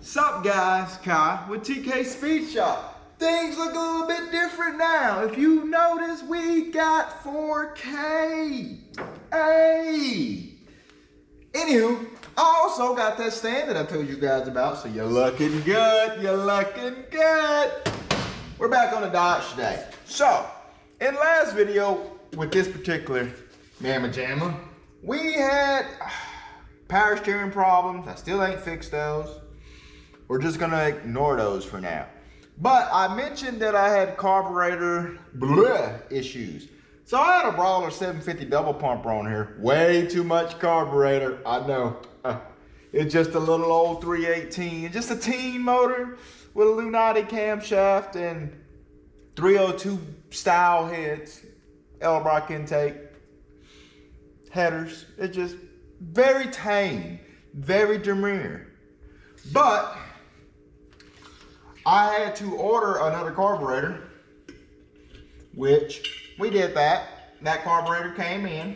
Sup guys, Kai with TK Speed Shop. Things look a little bit different now. If you notice, we got 4K. Hey! Anywho, I also got that stand that I told you guys about, so you're looking good, you're looking good. We're back on the Dodge today. So, in last video with this particular Mamma Jamma, we had power steering problems. I still ain't fixed those. We're just gonna ignore those for now. But I mentioned that I had carburetor issues. So I had a Brawler 750 double pumper on here. Way too much carburetor, I know. It's just a little old 318, just a teen motor with a Lunati camshaft and 302 style heads, Elbrock intake, headers. It's just very tame, very demure. But I had to order another carburetor, which we did that. That carburetor came in.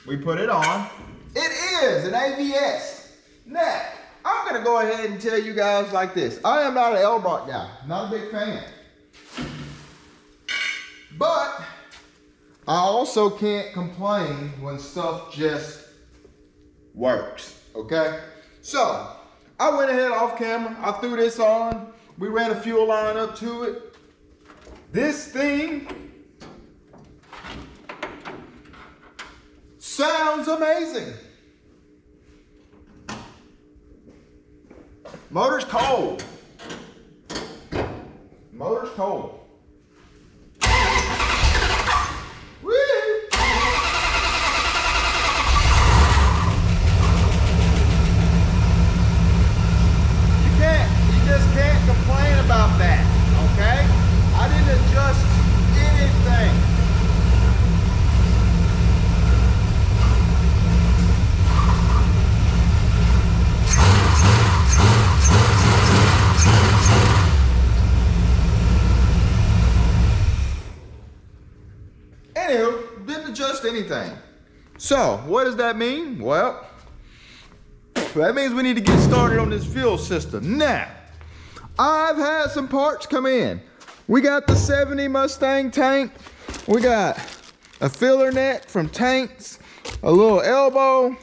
We put it on. It is an ABS. Now, I'm gonna go ahead and tell you guys like this. I am not an Elbrock guy, not a big fan. But I also can't complain when stuff just works, okay? So, I went ahead off camera, I threw this on, we ran a fuel line up to it. This thing sounds amazing. Motor's cold. Motor's cold. Can't complain about that, okay? I didn't adjust anything. Anywho, didn't adjust anything. So, what does that mean? Well, that means we need to get started on this fuel system. Now, I've had some parts come in. We got the 70 Mustang tank. We got a filler net from Tanks, a little elbow,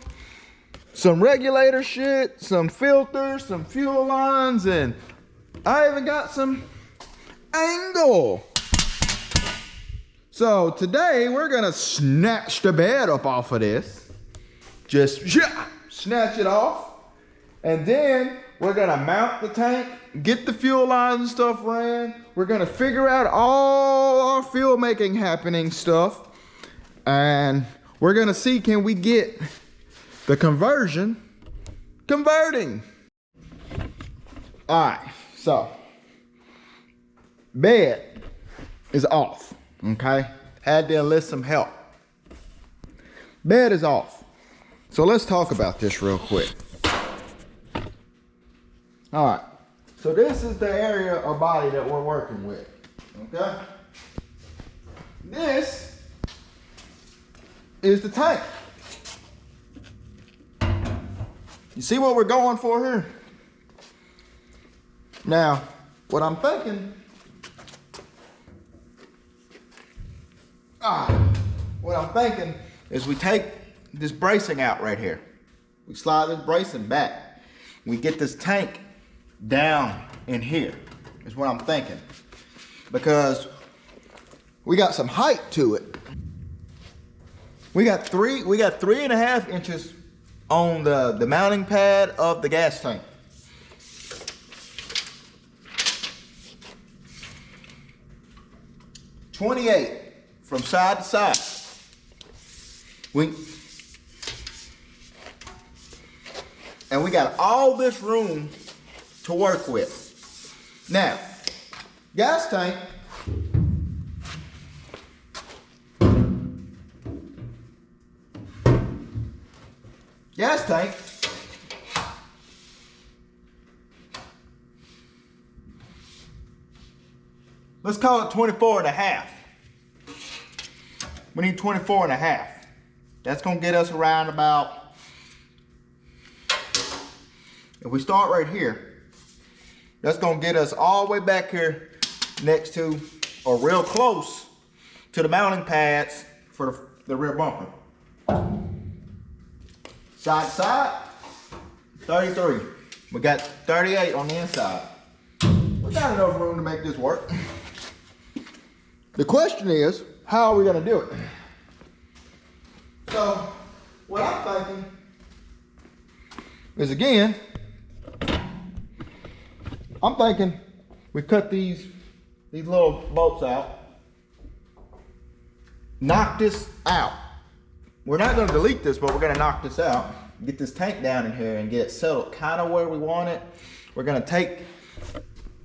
some regulator shit, some filters, some fuel lines, and I even got some angle. So today we're gonna snatch the bed up off of this. Just snatch it off. And then we're gonna mount the tank, get the fuel lines and stuff ran. We're gonna figure out all our fuel making happening stuff. And we're gonna see, can we get the converting. All right, so bed is off, okay? Had to enlist some help. Bed is off. So let's talk about this real quick. All right, so this is the area or body that we're working with, okay? This is the tank. You see what we're going for here? Now, what I'm thinking, is we take this bracing out right here. We slide this bracing back. We get this tank down in here is what I'm thinking, because we got some height to it. We got 3.5 inches on the mounting pad of the gas tank. .28 from side to side. And we got all this room to work with. Now, gas tank, let's call it 24.5. We need 24.5. That's gonna get us around about if we start right here, that's gonna get us all the way back here next to, or real close to the mounting pads for the rear bumper. Side to side, 33. We got 38 on the inside. We got enough room to make this work. The question is, how are we gonna do it? So, what I'm thinking is, again, I'm thinking we cut these little bolts out, knock this out. We're not gonna delete this, but we're gonna knock this out, get this tank down in here and get it settled kind of where we want it. We're gonna take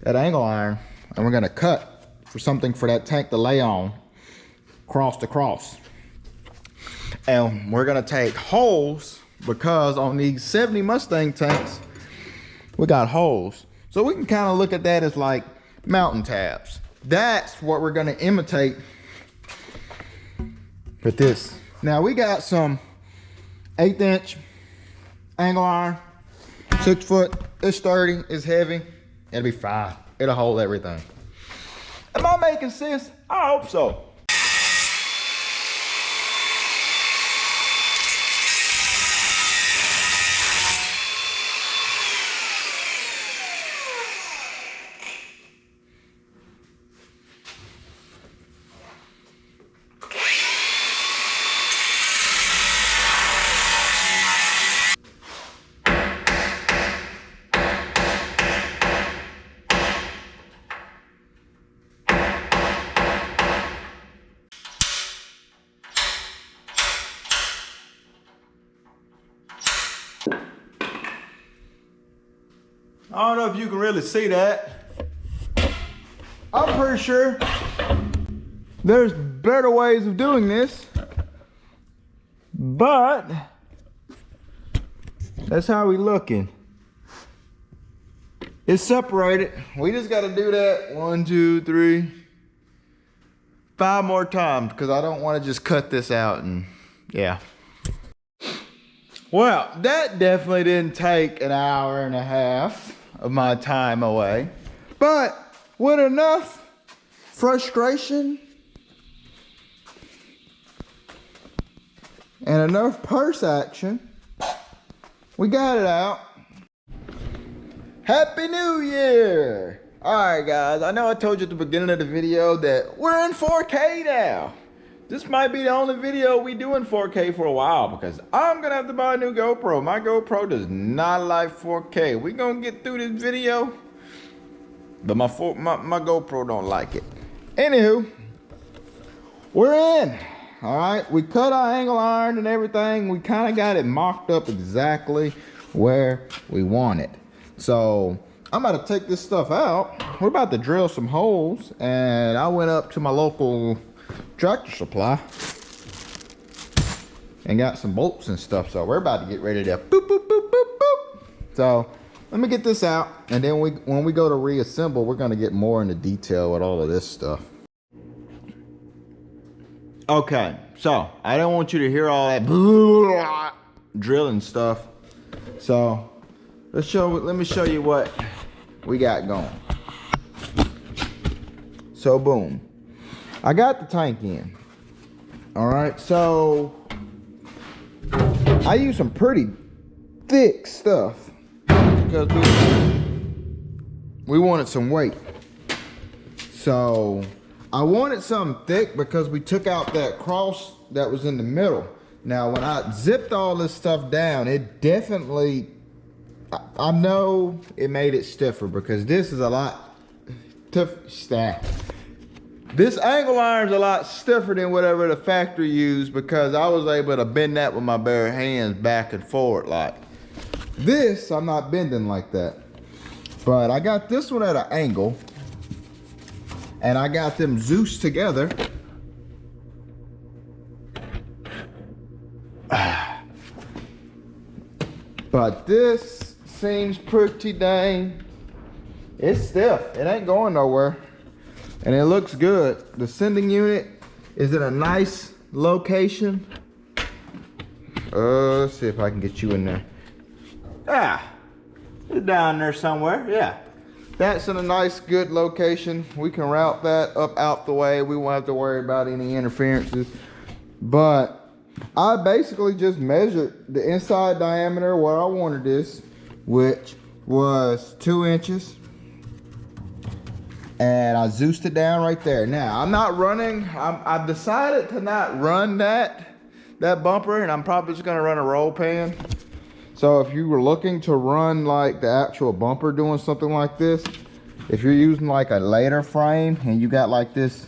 that angle iron and we're gonna cut for something for that tank to lay on, cross to cross. And we're gonna take holes, because on these 70 Mustang tanks, we got holes. So we can kind of look at that as like mountain tabs. That's what we're gonna imitate with this. Now we got some 1/8 inch angle iron, 6 foot, it's sturdy, it's heavy, it'll be fine. It'll hold everything. Am I making sense? I hope so. I don't know if you can really see that. I'm pretty sure there's better ways of doing this, but that's how we looking. It's separated. We just got to do that 1, 2, 3, 5 more times, because I don't want to just cut this out and yeah. Well, that definitely didn't take an hour and a half of my time away, but with enough frustration and enough purse action, we got it out. Happy New Year! Alright guys, I know I told you at the beginning of the video that we're in 4K now. This might be the only video we do in 4K for a while, because I'm gonna have to buy a new GoPro. My GoPro does not like 4K. We gonna get through this video, but my GoPro don't like it. Anywho, we're in. All right, we cut our angle iron and everything. We kind of got it mocked up exactly where we want it. So I'm about to take this stuff out. We're about to drill some holes, and I went up to my local tractor supply and got some bolts and stuff. So we're about to get ready to boop, boop, boop, boop, boop. So let me get this out, and then when we go to reassemble, we're gonna get more into detail with all of this stuff. Okay, so I don't want you to hear all that drilling stuff. So let me show you what we got going. So boom, I got the tank in. All right, so I use some pretty thick stuff because we wanted some weight. So I wanted something thick because we took out that cross that was in the middle. Now when I zipped all this stuff down, it definitely, I know it made it stiffer, because this is a lot tough. This angle iron's a lot stiffer than whatever the factory used, because I was able to bend that with my bare hands back and forward like. This, I'm not bending like that. But I got this one at an angle, and I got them Zeus together. But this seems pretty dang, it's stiff. It ain't going nowhere. And it looks good. The sending unit is in a nice location. Let's see if I can get you in there. down there somewhere, yeah. That's in a nice, good location. We can route that up out the way. We won't have to worry about any interferences. But I basically just measured the inside diameter where I wanted this, which was 2 inches. And I Zeused it down right there. Now, I'm not running, I've decided to not run that bumper, and I'm probably just gonna run a roll pan. So if you were looking to run like the actual bumper doing something like this, if you're using like a later frame and you got like this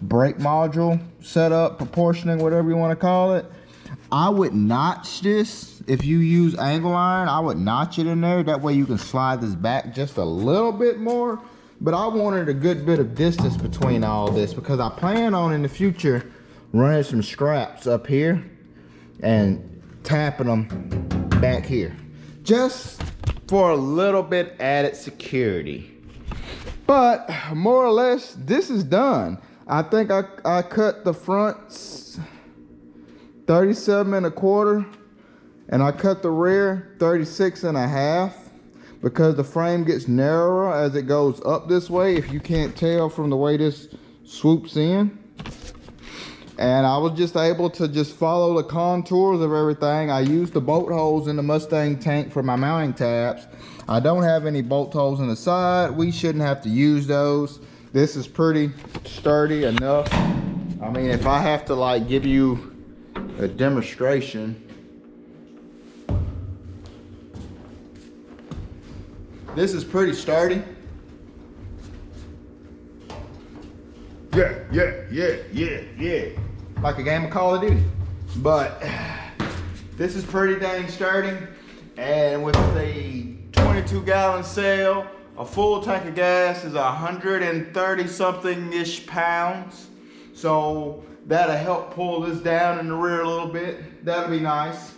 brake module set up, proportioning, whatever you want to call it, I would notch this. If you use angle iron, I would notch it in there. That way you can slide this back just a little bit more. But I wanted a good bit of distance between all this because I plan on in the future running some straps up here and tapping them back here, just for a little bit added security. But more or less, this is done. I think I cut the fronts 37 1/4, and I cut the rear 36 1/2 because the frame gets narrower as it goes up this way, if you can't tell from the way this swoops in. And I was just able to just follow the contours of everything. I used the bolt holes in the Mustang tank for my mounting tabs. I don't have any bolt holes in the side. We shouldn't have to use those. This is pretty sturdy enough. I mean, if I have to like give you a demonstration. This is pretty sturdy. Yeah. Like a game of Call of Duty. But this is pretty dang sturdy. And with the 22-gallon cell, a full tank of gas is 130 something-ish pounds. So that'll help pull this down in the rear a little bit. That'll be nice.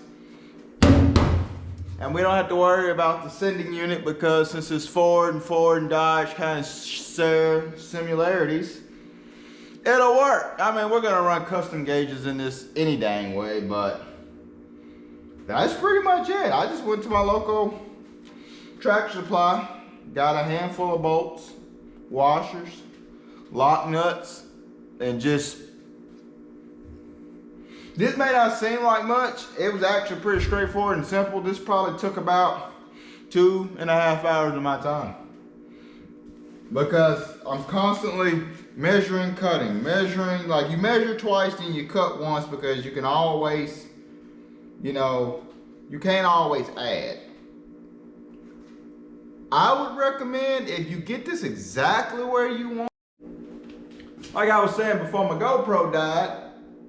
And we don't have to worry about the sending unit because since it's Ford and Dodge kind of share similarities, it'll work. I mean, we're gonna run custom gauges in this any dang way, but that's pretty much it. I just went to my local Tractor Supply, got a handful of bolts, washers, lock nuts, and just, this may not seem like much. It was actually pretty straightforward and simple. This probably took about 2.5 hours of my time because I'm constantly measuring, cutting, measuring. Like you measure twice, then you cut once because you can always, you know, you can't always add. I would recommend if you get this exactly where you want, like I was saying before my GoPro died,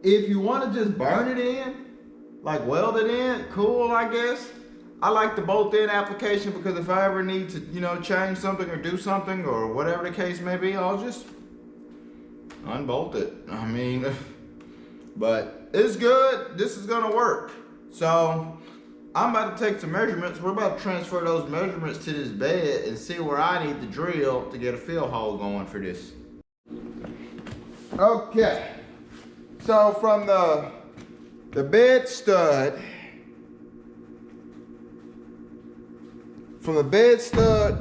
if you want to just burn it in, like weld it in, cool, I guess. I like the bolt-in application because if I ever need to, you know, change something or do something or whatever the case may be, I'll just unbolt it. I mean, but it's good. This is gonna work. So I'm about to take some measurements. We're about to transfer those measurements to this bed and see where I need to drill to get a fill hole going for this. Okay. So from the bed stud,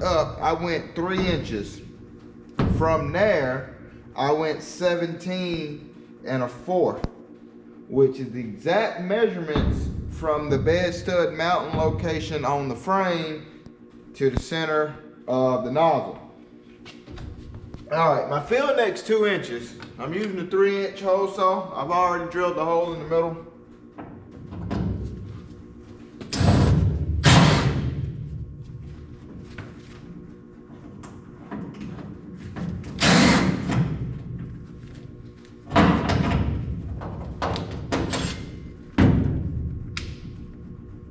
up, I went 3 inches. From there, I went 17 1/4, which is the exact measurements from the bed stud mounting location on the frame to the center of the nozzle. All right, my fill neck's 2 inches. I'm using a 3-inch hole saw. I've already drilled the hole in the middle.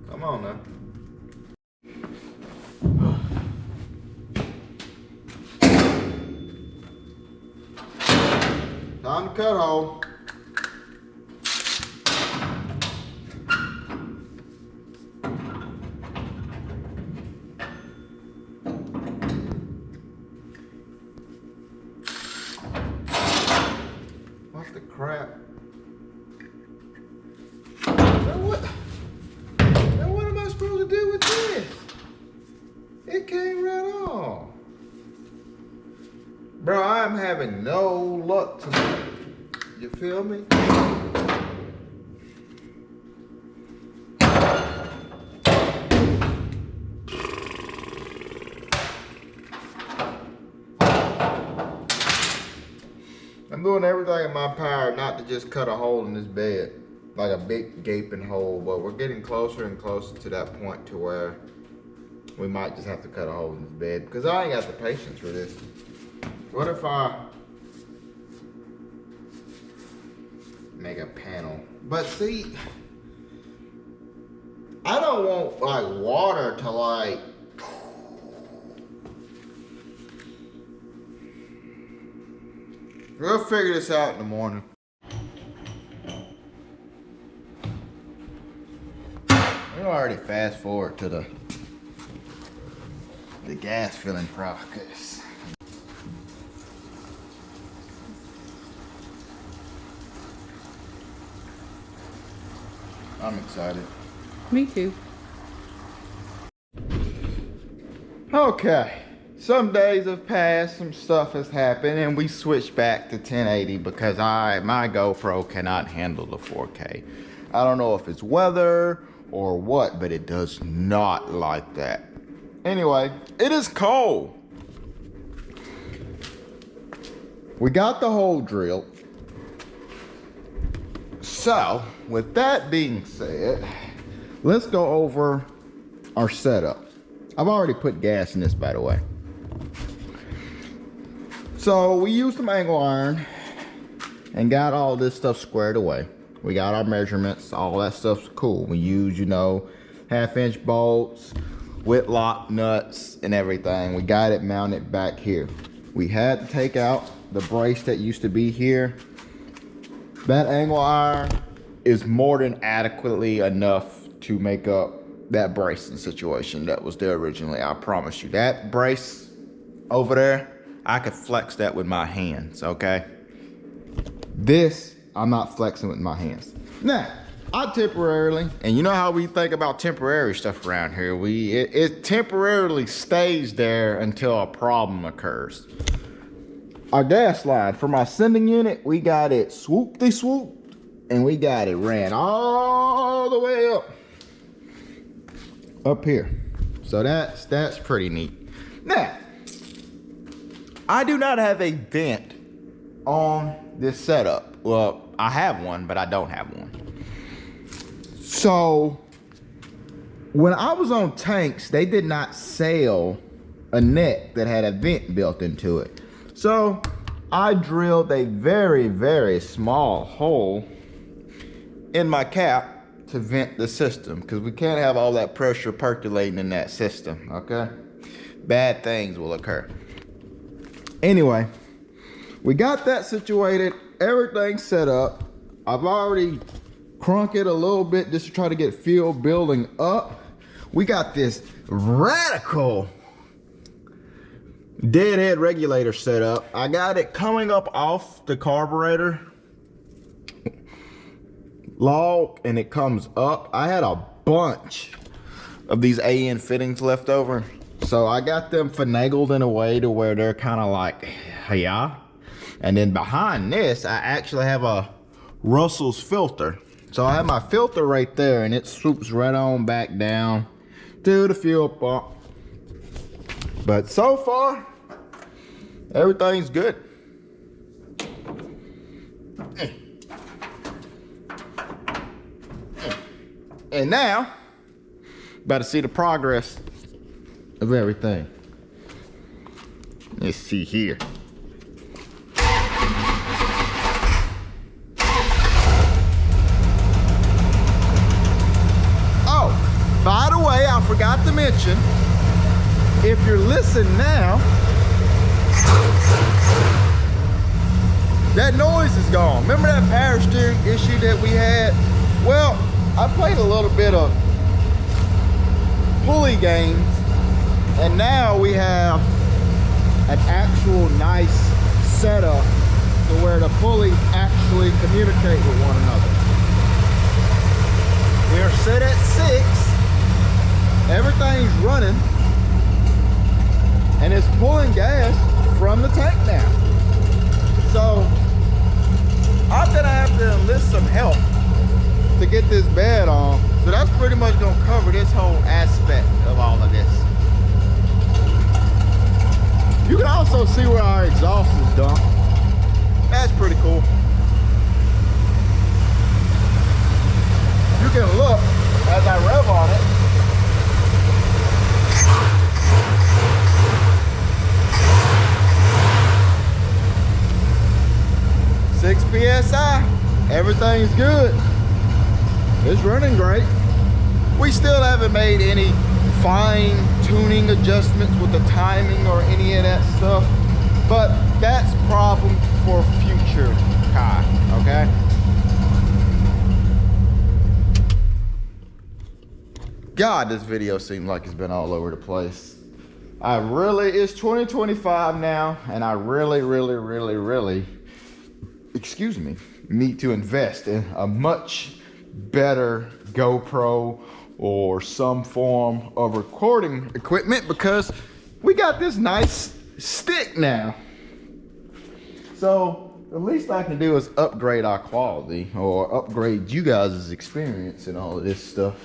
Come on now. Time to cut hole. What the crap? Now what am I supposed to do with this? It Bro, I'm having no luck tonight. You feel me? I'm doing everything in my power not to just cut a hole in this bed, like a big gaping hole, but we're getting closer and closer to that point to where we might just have to cut a hole in this bed, because I ain't got the patience for this. What if I make a panel? But see, I don't want like water to like, we'll figure this out in the morning. We'll already fast forward to the gas filling process. I'm excited. Me too. Okay. Some days have passed, some stuff has happened, and we switched back to 1080 because my GoPro cannot handle the 4K. I don't know if it's weather or what, but it does not like that. Anyway, it is cold. We got the hole drilled. So, with that being said, let's go over our setup. I've already put gas in this, by the way. So we used some angle iron and got all this stuff squared away. We got our measurements, all that stuff's cool. We use, you know, 1/2-inch bolts, Whitlock nuts and everything. We got it mounted back here. We had to take out the brace that used to be here. That angle iron is more than adequately enough to make up that bracing situation that was there originally. I promise you. That brace over there, I could flex that with my hands, okay? This, I'm not flexing with my hands. Now, I temporarily, and you know how we think about temporary stuff around here, it temporarily stays there until a problem occurs. Our gas line for my sending unit, we got it swooped, and we got it ran all the way up here. So that's pretty neat. Now, I do not have a vent on this setup. Well, I have one, but I don't have one. So, when I was on tanks, they did not sell a neck that had a vent built into it. So, I drilled a very, very small hole in my cap to vent the system, because we can't have all that pressure percolating in that system, okay? Bad things will occur. Anyway, we got that situated, everything set up. I've already crunk it a little bit just to try to get fuel building up. We got this radical deadhead regulator set up. I got it coming up off the carburetor log and it comes up. I had a bunch of these AN fittings left over, so I got them finagled in a way to where they're kind of like, yeah. And then behind this, I actually have a Russell's filter. So I have my filter right there, and it swoops right on back down to the fuel pump. But so far, everything's good. And now, about to see the progress of everything. Let's see here. By the way, I forgot to mention, if you're listening now, that noise is gone. Remember that power steering issue that we had? Well, I played a little bit of pulley games, and now we have an actual nice setup to where the pulleys actually communicate with one another. We are set at 6. Everything's running, and it's pulling gas from the tank now. get this bed on. So that's pretty much gonna cover this whole aspect of all of this. You can also see where our exhaust is dumped. That's pretty cool. You can look as I rev on it. Six PSI, everything's good. It's running great. We still haven't made any fine tuning adjustments with the timing or any of that stuff, but that's problem for future Kai, okay? God, this video seems like it's been all over the place. It's 2025 now, and I really, excuse me, need to invest in a much better GoPro or some form of recording equipment, because we got this nice stick now. So the least I can do is upgrade our quality or upgrade you guys' experience and all of this stuff.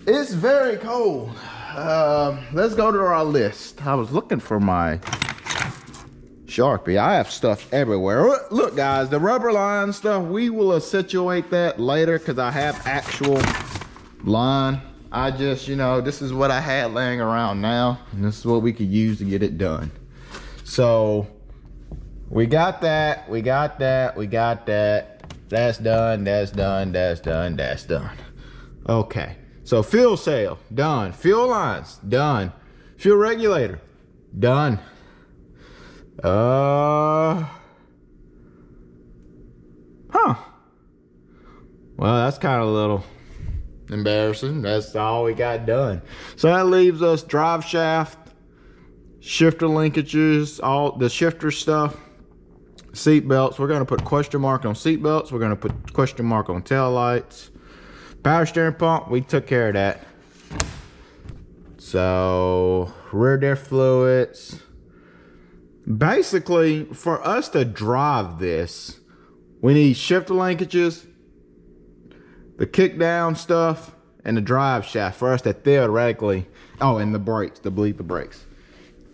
It's very cold. Let's go to our list. I was looking for my Sharpie. I have stuff everywhere. Look guys, the rubber line stuff, we will situate that later because I have actual line. I just, you know, this is what I had laying around now, and this is what we could use to get it done. So we got that, we got that, we got that. That's done, that's done, that's done, that's done. Okay, so fuel cell, done. Fuel lines, done. Fuel regulator, done. Well, that's kind of a little embarrassing. That's all we got done. So that leaves us drive shaft, shifter linkages, all the shifter stuff, seat belts. We're going to put question mark on seat belts. We're going to put question mark on tail lights. Power steering pump, we took care of that. So rear diff fluids. Basically, for us to drive this, we need shifter linkages, the kick down stuff, and the drive shaft for us to theoretically, oh, and the brakes, to bleed the brakes.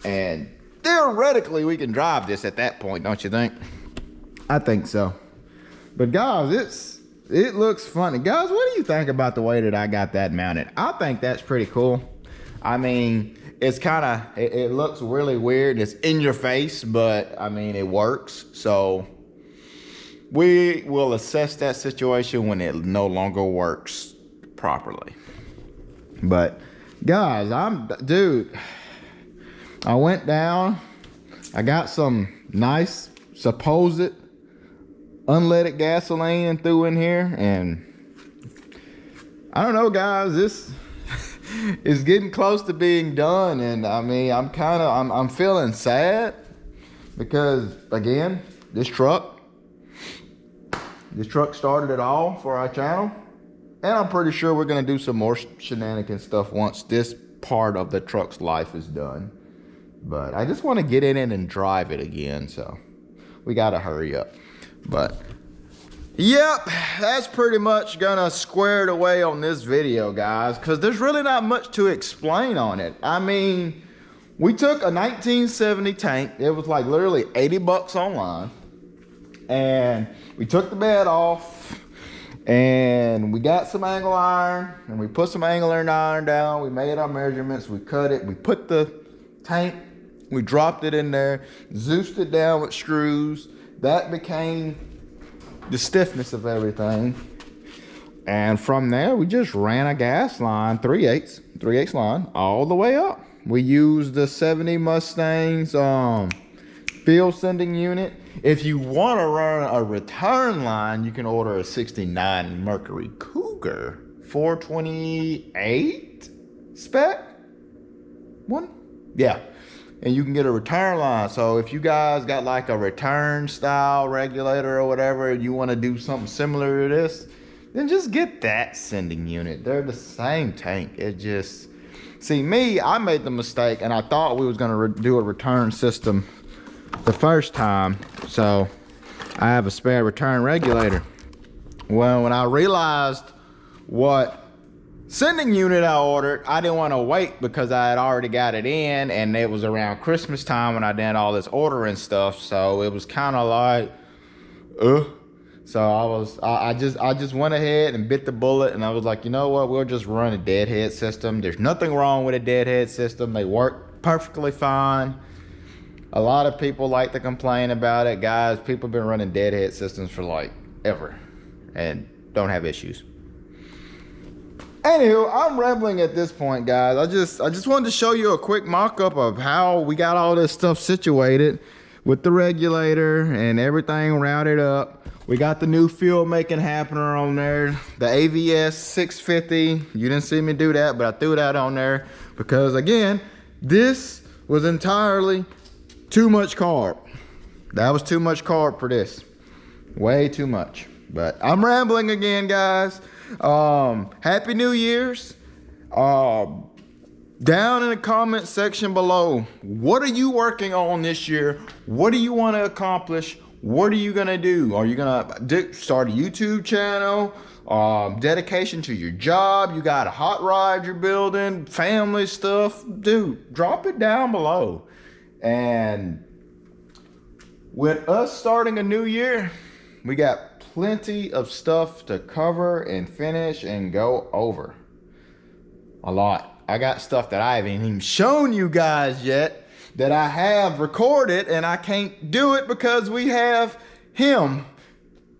And theoretically, we can drive this at that point, don't you think? I think so. But guys, it looks funny. Guys, what do you think about the way that I got that mounted? I think that's pretty cool. I mean, it's kind of, it looks really weird. It's in your face, but I mean, it works. So we will assess that situation when it no longer works properly. But guys, dude, I went down, I got some nice supposed unleaded gasoline and threw in here, and I don't know guys, this is getting close to being done. And I mean, I'm feeling sad because again, this truck started it all for our channel, and I'm pretty sure we're gonna do some more shenanigan stuff once this part of the truck's life is done. But I just want to get in it and drive it again, so we gotta hurry up. But yep, that's pretty much gonna square it away on this video, guys, because there's really not much to explain on it. I mean, we took a 1970 tank. It was like literally 80 bucks online, and we took the bed off, and we got some angle iron, and we put some angle iron down. We made our measurements, we cut it, we put the tank, we dropped it in there, Zeused it down with screws. That became the stiffness of everything. And from there, we just ran a gas line, 3/8 line, all the way up. We used the 70 Mustang's field sending unit. If you want to run a return line, you can order a 69 Mercury Cougar 428 spec one. Yeah. And you can get a return line. So if you guys got like a return style regulator or whatever, and you want to do something similar to this, then just get that sending unit. They're the same tank. It just, see me, I made the mistake and I thought we was gonna do a return system the first time. So I have a spare return regulator. Well, when I realized what sending unit I ordered, I didn't want to wait because I had already got it in, and it was around Christmas time when I did all this ordering stuff. So it was kind of like, So I just went ahead and bit the bullet, and I was like, you know what? We'll just run a deadhead system. There's nothing wrong with a deadhead system. They work perfectly fine. A lot of people like to complain about it, guys. People have been running deadhead systems for like ever, and don't have issues. Anywho, I'm rambling at this point, guys. I just wanted to show you a quick mock-up of how we got all this stuff situated with the regulator and everything routed up. We got the new fuel making happener on there, the AVS 650. You didn't see me do that, but I threw that on there because, again, this was entirely too much carb. That was too much carb for this. Way too much. But I'm rambling again, guys. Happy New Year's. Down in the comment section below, what are you working on this year? What do you want to accomplish? What are you gonna do? Are you gonna start a YouTube channel? Dedication to your job? You got a hot rod you're building? Family stuff? Dude, drop it down below. And with us starting a new year, we got plenty of stuff to cover and finish and go over. A lot. I got stuff that I haven't even shown you guys yet that I have recorded, and I can't do it because we have him.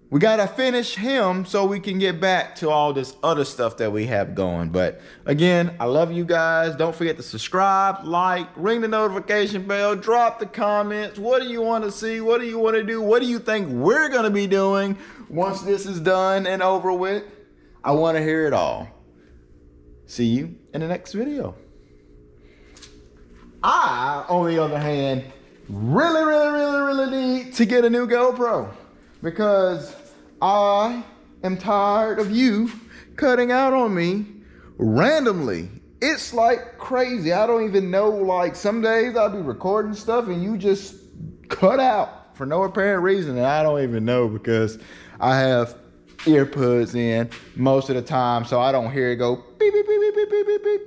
We gotta finish him so we can get back to all this other stuff that we have going. But again, I love you guys. Don't forget to subscribe, like, ring the notification bell, drop the comments. What do you want to see? What do you want to do? What do you think we're gonna be doing once this is done and over with? I want to hear it all. See you in the next video. I, on the other hand, really need to get a new GoPro because I am tired of you cutting out on me randomly. It's like crazy. I don't even know, like some days I'll be recording stuff and you just cut out for no apparent reason, and I don't even know because I have earbuds in most of the time, so I don't hear it go beep, beep, beep, beep, beep, beep, beep.